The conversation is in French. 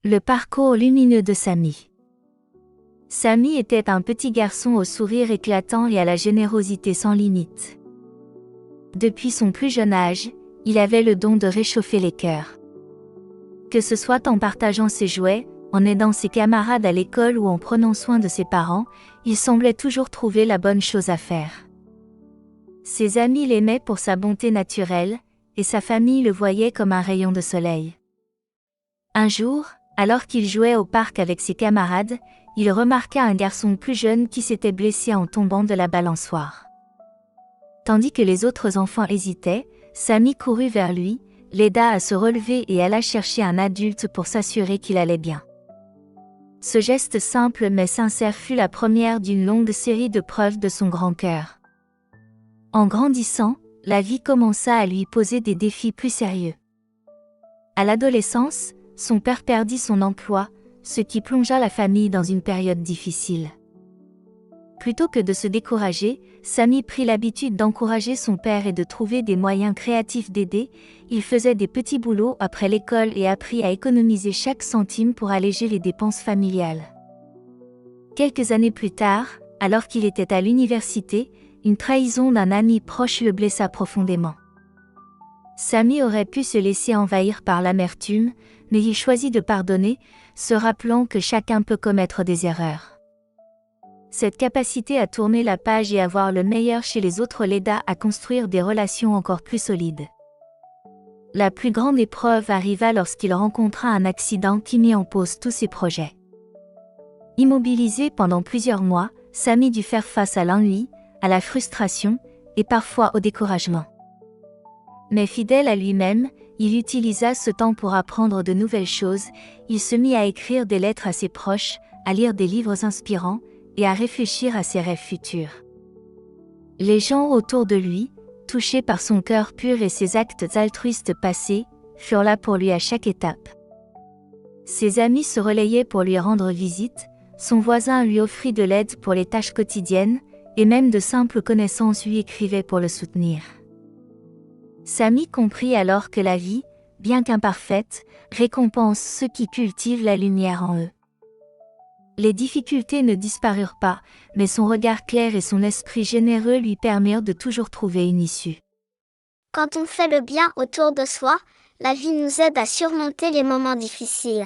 Le parcours lumineux de Samy. Samy était un petit garçon au sourire éclatant et à la générosité sans limite. Depuis son plus jeune âge, il avait le don de réchauffer les cœurs. Que ce soit en partageant ses jouets, en aidant ses camarades à l'école ou en prenant soin de ses parents, il semblait toujours trouver la bonne chose à faire. Ses amis l'aimaient pour sa bonté naturelle, et sa famille le voyait comme un rayon de soleil. Un jour, alors qu'il jouait au parc avec ses camarades, il remarqua un garçon plus jeune qui s'était blessé en tombant de la balançoire. Tandis que les autres enfants hésitaient, Samy courut vers lui, l'aida à se relever et alla chercher un adulte pour s'assurer qu'il allait bien. Ce geste simple mais sincère fut la première d'une longue série de preuves de son grand cœur. En grandissant, la vie commença à lui poser des défis plus sérieux. À l'adolescence, son père perdit son emploi, ce qui plongea la famille dans une période difficile. Plutôt que de se décourager, Samy prit l'habitude d'encourager son père et de trouver des moyens créatifs d'aider. Il faisait des petits boulots après l'école et apprit à économiser chaque centime pour alléger les dépenses familiales. Quelques années plus tard, alors qu'il était à l'université, une trahison d'un ami proche le blessa profondément. Samy aurait pu se laisser envahir par l'amertume, mais il choisit de pardonner, se rappelant que chacun peut commettre des erreurs. Cette capacité à tourner la page et à voir le meilleur chez les autres l'aida à construire des relations encore plus solides. La plus grande épreuve arriva lorsqu'il rencontra un accident qui mit en pause tous ses projets. Immobilisé pendant plusieurs mois, Samy dut faire face à l'ennui, à la frustration, et parfois au découragement. Mais fidèle à lui-même, il utilisa ce temps pour apprendre de nouvelles choses, il se mit à écrire des lettres à ses proches, à lire des livres inspirants, et à réfléchir à ses rêves futurs. Les gens autour de lui, touchés par son cœur pur et ses actes altruistes passés, furent là pour lui à chaque étape. Ses amis se relayaient pour lui rendre visite, son voisin lui offrit de l'aide pour les tâches quotidiennes, et même de simples connaissances lui écrivaient pour le soutenir. Samy comprit alors que la vie, bien qu'imparfaite, récompense ceux qui cultivent la lumière en eux. Les difficultés ne disparurent pas, mais son regard clair et son esprit généreux lui permirent de toujours trouver une issue. Quand on fait le bien autour de soi, la vie nous aide à surmonter les moments difficiles.